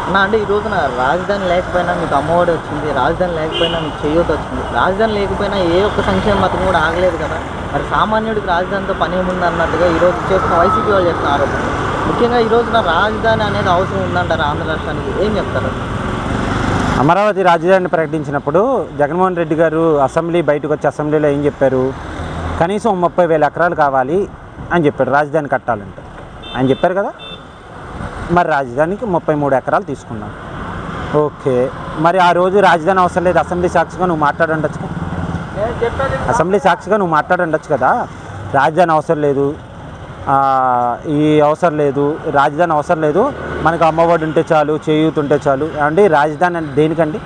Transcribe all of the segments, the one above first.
అన్న అంటే ఈ రోజున రాజధాని లేకపోయినా మీకు అమ్మఒడి వచ్చింది, రాజధాని లేకపోయినా మీకు చేయూత వచ్చింది. రాజధాని లేకపోయినా ఏ ఒక్క సంక్షేమ పథకం కూడా ఆగలేదు కదా. మరి సామాన్యుడికి రాజధానితో పని ఏముంది అన్నట్టుగా ఈరోజు చేస్తున్న వైసీపీ వాళ్ళు చేస్తున్న ఆరోపణ. ముఖ్యంగా ఈ రోజున రాజధాని అనేది అవసరం ఉందంటారు ఆంధ్ర రాష్ట్రానికి, ఏం చెప్తారు? అమరావతి రాజధానిని ప్రకటించినప్పుడు జగన్మోహన్ రెడ్డి గారు అసెంబ్లీ బయటకు వచ్చి అసెంబ్లీలో ఏం చెప్పారు? కనీసం 30,000 ఎకరాలు కావాలి అని చెప్పాడు రాజధాని కట్టాలంటే. ఆయన చెప్పారు కదా. మరి రాజధానికి 33 ఎకరాలు తీసుకున్నాం. ఓకే, మరి ఆ రోజు రాజధాని అవసరం లేదు, అసెంబ్లీ సాక్షిగా నువ్వు మాట్లాడండొచ్చు కదా. అసెంబ్లీ సాక్షిగా నువ్వు మాట్లాడండొచ్చు కదా. రాజధాని అవసరం లేదు, ఈ అవసరం లేదు, రాజధాని అవసరం లేదు, మనకు అమ్మఒడి ఉంటే చాలు, చేయూత ఉంటే చాలు. ఏమండి రాజధాని అంటే దేనికండి?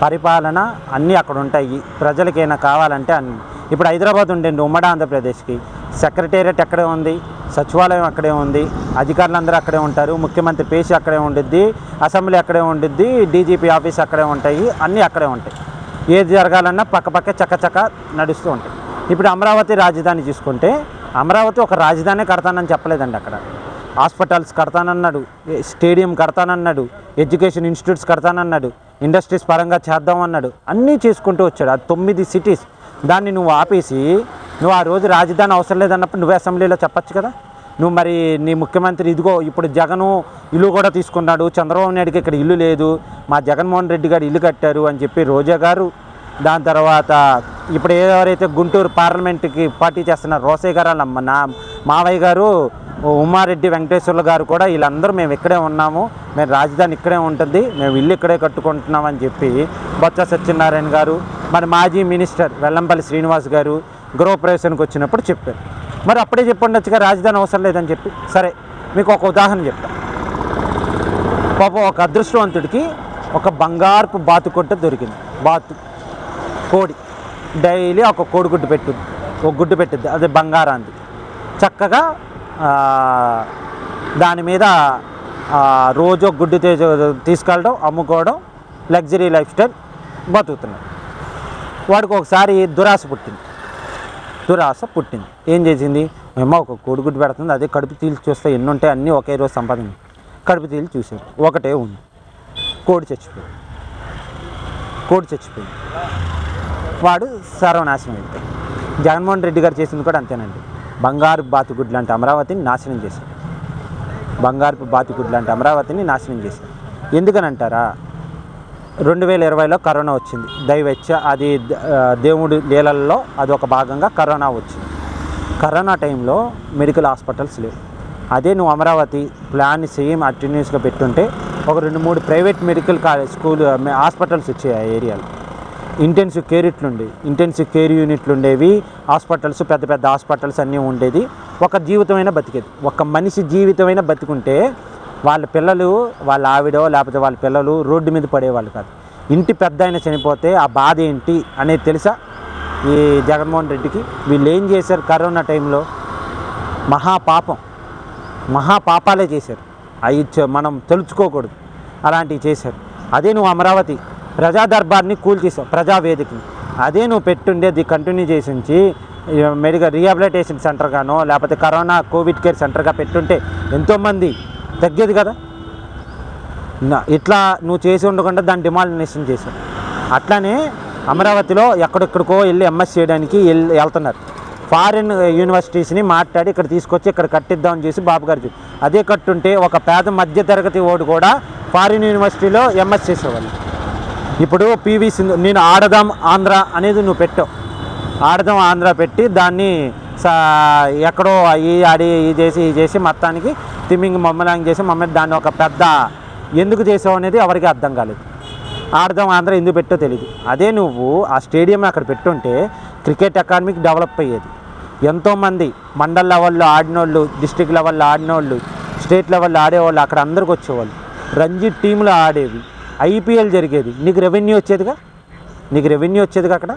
పరిపాలన అన్నీ అక్కడ ఉంటాయి, ప్రజలకైనా కావాలంటే అన్నీ. ఇప్పుడు హైదరాబాద్ ఉండండి, ఉమ్మడి ఆంధ్రప్రదేశ్కి సెక్రటేరియట్ అక్కడే ఉంది, సచివాలయం అక్కడే ఉంది, అధికారులందరూ అక్కడే ఉంటారు, ముఖ్యమంత్రి పేషి అక్కడే ఉండిద్ది, అసెంబ్లీ అక్కడే ఉండిద్ది, డీజీపీ ఆఫీస్ అక్కడే ఉంటాయి, అన్నీ అక్కడే ఉంటాయి. ఏది జరగాలన్నా పక్కపక్క చక్కచక్క నడుస్తూ ఉంటాయి. ఇప్పుడు అమరావతి రాజధాని చూసుకుంటే అమరావతి ఒక రాజధాని కడతానని చెప్పలేదండి. అక్కడ హాస్పిటల్స్ కడతానన్నాడు, స్టేడియం కడతానన్నాడు, ఎడ్యుకేషన్ ఇన్స్టిట్యూట్స్ కడతానన్నాడు, ఇండస్ట్రీస్ పరంగా చేద్దామన్నాడు, అన్నీ చేసుకుంటూ వచ్చాడు. అది 9 సిటీస్. దాన్ని నువ్వు ఆపేసి నువ్వు ఆ రోజు రాజధాని అవసరం లేదన్నప్పుడు నువ్వే అసెంబ్లీలో చెప్పచ్చు కదా. నువ్వు మరి నీ ముఖ్యమంత్రి ఇదిగో ఇప్పుడు జగను ఇల్లు కూడా తీసుకున్నాడు, చంద్రబాబు నాయుడుకి ఇక్కడ ఇల్లు లేదు, మా జగన్మోహన్ రెడ్డి గారు ఇల్లు కట్టారు అని చెప్పి రోజా గారు, దాని తర్వాత ఇప్పుడు ఎవరైతే గుంటూరు పార్లమెంట్కి పోటీ చేస్తున్నారు రోసయ్య గారు, నా మావయ్య గారు, ఉమారెడ్డి వెంకటేశ్వర్లు గారు కూడా, వీళ్ళందరూ మేము ఇక్కడే ఉన్నాము, మేము రాజధాని ఇక్కడే ఉంటుంది, మేము ఇల్లు ఇక్కడే కట్టుకుంటున్నామని చెప్పి బొత్స సత్యనారాయణ గారు, మరి మాజీ మినిస్టర్ వెల్లంపల్లి శ్రీనివాస్ గారు గృహప్రవేశానికి వచ్చినప్పుడు చెప్పారు. మరి అప్పుడే చెప్పండొచ్చుగా రాజధాని అవసరం లేదని చెప్పి. సరే, మీకు ఒక ఉదాహరణ చెప్తాను. పాపం ఒక అదృష్టవంతుడికి ఒక బంగారపు బాతుకొట్ట దొరికింది. కోడి డైలీ ఒక కోడిగుడ్డు పెట్టుద్ది, ఒక గుడ్డు పెట్టిద్ది, అది బంగారాంది. చక్కగా దాని మీద రోజు ఒక గుడ్డు తీసుకెళ్ళడం, అమ్ముకోవడం, లగ్జరీ లైఫ్ స్టైల్ బతుకుతున్నాడు. వాడికి ఒకసారి దురాశ పుట్టింది. ఏం చేసింది? మేము ఒక కోడిగుడ్డు పెడుతుంది, అదే కడుపు తీల్చి చూస్తే ఎన్ని ఉంటాయి, అన్నీ ఒకే రోజు సంపాదించి కడుపు తీల్చి చూసాడు, ఒకటే ఉంది, కోడి చచ్చిపోయింది. వాడు సర్వనాశనం అయిపోయాడు. జగన్మోహన్ రెడ్డి గారు చేసింది కూడా అంతేనండి. బంగారు బాతుగుడ్లు లాంటి అమరావతిని నాశనం చేశారు. ఎందుకని అంటారా? 2020లో కరోనా వచ్చింది, దైవచ్చ, అది దేవుడి లీలల్లో అది ఒక భాగంగా కరోనా వచ్చింది. కరోనా టైంలో మెడికల్ హాస్పిటల్స్ లేవు. అదే నువ్వు అమరావతి ప్లాన్ సేమ్ అటెన్యూస్గా పెట్టుంటే ఒక 2-3 ప్రైవేట్ మెడికల్ స్కూల్ హాస్పిటల్స్ వచ్చాయి ఆ ఏరియాలో. ఇంటెన్సివ్ కేర్ యూనిట్లు ఉండేవి, హాస్పిటల్స్, పెద్ద పెద్ద హాస్పిటల్స్ అన్నీ ఉండేది. ఒక జీవితమైన బతికేది. ఒక మనిషి జీవితమైన బతికుంటే వాళ్ళ పిల్లలు, వాళ్ళ ఆవిడో లేకపోతే వాళ్ళ పిల్లలు రోడ్డు మీద పడేవాళ్ళు కాదు. ఇంటి పెద్ద ఆయన చనిపోతే ఆ బాధ ఏంటి అనేది తెలుసా ఈ జగన్మోహన్ రెడ్డికి? వీళ్ళు ఏం చేశారు కరోనా టైంలో? మహాపాపాలే చేశారు. అవి మనం తెలుసుకోకూడదు, అలాంటివి చేశారు. అదే నువ్వు అమరావతి ప్రజా దర్బార్ని కూల్చేసావు, ప్రజావేదికని. అదే నువ్వు పెట్టుండేది కంటిన్యూ చేసి ఉంచి మెడికల్ రీహాబిలిటేషన్ సెంటర్గానో లేకపోతే కరోనా కోవిడ్ కేర్ సెంటర్గా పెట్టుంటే ఎంతోమంది తగ్గేది కదా. ఇట్లా నువ్వు చేసి ఉండకుండా దాన్ని డిమాలినేషన్ చేశావు. అట్లానే అమరావతిలో ఎక్కడెక్కడికో వెళ్ళి ఎంఎస్ చేయడానికి వెళ్తున్నారు. ఫారిన్ యూనివర్సిటీస్ని మాట్లాడి ఇక్కడ తీసుకొచ్చి ఇక్కడ కట్టిద్దామని చేసి బాబు గారు అదే కట్టుంటే ఒక పేద మధ్యతరగతి ఓడు కూడా ఫారిన్ యూనివర్సిటీలో ఎంఎస్ చేసేవాళ్ళు. ఇప్పుడు పివి సింధు, నేను ఆడదాం ఆంధ్ర అనేది నువ్వు పెట్టావు. ఆడదాం ఆంధ్ర పెట్టి దాన్ని ఎక్కడో ఆడి చేసి మొత్తానికి తిమ్మింగ్ మమ్మలాంగ్ చేసి దాన్ని ఒక పెద్ద ఎందుకు చేసావు అనేది ఎవరికి అర్థం కాలేదు. ఆడదాం ఆంధ్ర ఎందుకు పెట్టో తెలియదు. అదే నువ్వు ఆ స్టేడియం అక్కడ పెట్టుంటే క్రికెట్ అకాడమీకి డెవలప్ అయ్యేది. ఎంతోమంది మండల్ లెవెల్లో ఆడినోళ్ళు, డిస్ట్రిక్ట్ లెవెల్లో ఆడినోళ్ళు, స్టేట్ లెవెల్లో ఆడేవాళ్ళు అక్కడ అందరికి వచ్చేవాళ్ళు. రంజీ టీంలో ఆడేవి, ఐపీఎల్ జరిగేది, నీకు రెవెన్యూ వచ్చేదిగా అక్కడ.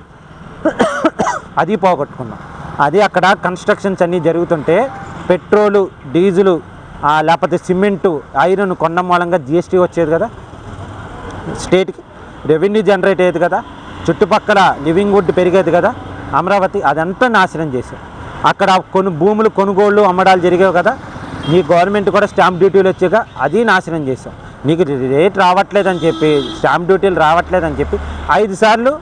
అది పోగొట్టుకున్నాం. అది అక్కడ కన్స్ట్రక్షన్స్ అన్నీ జరుగుతుంటే పెట్రోలు, డీజిలు లేకపోతే సిమెంటు, ఐరన్ కొన్న మూలంగా జిఎస్టీ వచ్చేది కదా, స్టేట్కి రెవెన్యూ జనరేట్ అయ్యేది కదా, చుట్టుపక్కల లివింగ్ వుడ్ పెరిగేది కదా. అమరావతి అదంతా నాశనం చేశారు. అక్కడ భూములు కొనుగోళ్ళు అమ్మడాలు జరిగేవి కదా, నీ గవర్నమెంట్ కూడా స్టాంప్ డ్యూటీలు వచ్చాక అది నాశనం చేసాం. నీకు రేట్ రావట్లేదని చెప్పి, స్టాంప్ డ్యూటీలు రావట్లేదని చెప్పి 5 సార్లు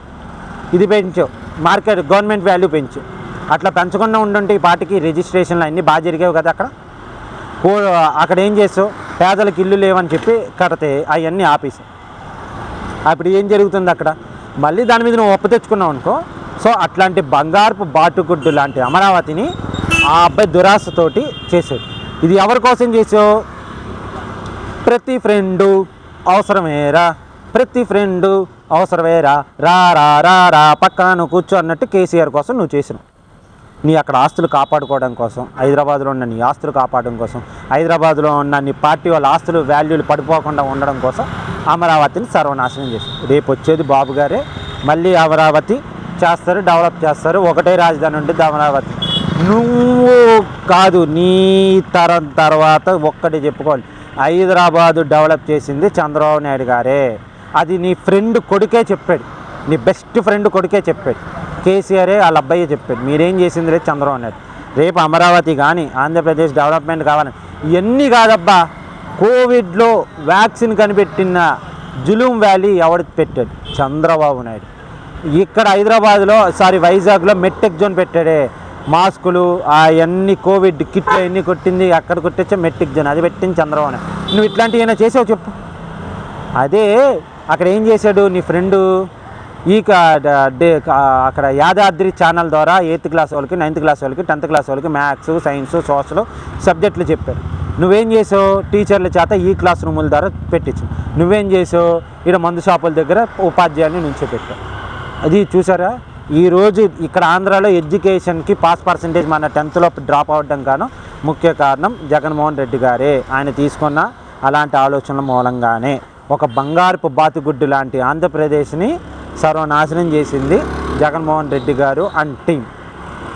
ఇది పెంచు, మార్కెట్ గవర్నమెంట్ వాల్యూ పెంచు. అట్లా పెంచకుండా ఉండుంటే ఈ పాటికి రిజిస్ట్రేషన్లు అన్నీ బాగా జరిగేవి కదా. అక్కడ ఏం చేసావు, పేదలకు ఇల్లు లేవని చెప్పి కడితే అవన్నీ ఆపేసావు. అప్పుడు ఏం జరుగుతుంది అక్కడ? మళ్ళీ దాని మీద నువ్వు ఒప్పు తెచ్చుకున్నావు అనుకో. సో అట్లాంటి బంగారపు బాటుగుడ్డు లాంటి అమరావతిని ఆ అబ్బాయి దురాశతోటి చేసాడు. ఇది ఎవరి కోసం చేసావు? ప్రతి ఫ్రెండు అవసరమేరా, ప్రతి ఫ్రెండు అవసరమేరా, రా రా రా రా పక్కన కూర్చో అన్నట్టు కేసీఆర్ కోసం నువ్వు చేసినావు. నీ అక్కడ ఆస్తులు కాపాడుకోవడం కోసం, హైదరాబాద్లో ఉన్న నీ ఆస్తులు కాపాడడం కోసం, హైదరాబాద్లో ఉన్న నీ పార్టీ వాళ్ళ ఆస్తులు వాల్యూలు పడిపోకుండా ఉండడం కోసం అమరావతిని సర్వనాశనం చేశారు. రేపు వచ్చేది బాబు గారే, మళ్ళీ అమరావతి చేస్తారు, డెవలప్ చేస్తారు. ఒకటే రాజధాని ఉంటుంది అమరావతి. నువ్వు కాదు, నీ తరం తర్వాత ఒక్కటి చెప్పుకోవాలి, హైదరాబాదు డెవలప్ చేసింది చంద్రబాబు నాయుడు గారే. అది నీ ఫ్రెండ్ కొడుకే చెప్పాడు, నీ బెస్ట్ ఫ్రెండ్ కొడుకే చెప్పాడు. కేసీఆరే వాళ్ళ అబ్బాయి చెప్పాడు. మీరేం చేసింది లేదు చంద్రబాబు నాయుడు. రేపు అమరావతి కానీ ఆంధ్రప్రదేశ్ డెవలప్మెంట్ కావాలని ఇవన్నీ కాదబ్బా. కోవిడ్లో వ్యాక్సిన్ కనిపెట్టిన జులూం వ్యాలీ ఎవడు పెట్టాడు? చంద్రబాబు నాయుడు. ఇక్కడ హైదరాబాద్లో వైజాగ్లో మెట్టెక్ జోన్ పెట్టాడే. మాస్కులు అవన్నీ కోవిడ్ కిట్లు అన్నీ కొట్టింది, అక్కడ కొట్టొచ్చా మెట్రిక్ జోన్, అది పెట్టింది చంద్రబాబు నాయుడు. నువ్వు ఇట్లాంటివి ఏమైనా చేసావు చెప్పు. అదే అక్కడ ఏం చేశాడు నీ ఫ్రెండు? అక్కడ యాదాద్రి ఛానల్ ద్వారా 8th క్లాస్ వాళ్ళకి, 9th క్లాస్ వాళ్ళకి, 10th క్లాస్ వాళ్ళకి మ్యాథ్స్, సైన్స్, సోషల్ సబ్జెక్టులు చెప్పారు. నువ్వేం చేసావు? టీచర్ల చేత ఈ క్లాస్ రూముల ద్వారా పెట్టించు. నువ్వేం చేసావు? ఇక్కడ మందు షాపుల దగ్గర ఉపాధ్యాయుని నుంచో పెట్టావు. అది చూసారా? ఈరోజు ఇక్కడ ఆంధ్రాలో ఎడ్యుకేషన్కి పాస్ పర్సంటేజ్ మన 10th డ్రాప్ అవ్వడం కాను ముఖ్య కారణం జగన్మోహన్ రెడ్డి గారే. ఆయన తీసుకున్న అలాంటి ఆలోచనల మూలంగానే ఒక బంగారపు బాతుగుడ్డు లాంటి ఆంధ్రప్రదేశ్ని సర్వనాశనం చేసింది జగన్మోహన్ రెడ్డి గారు అండ్ టీం.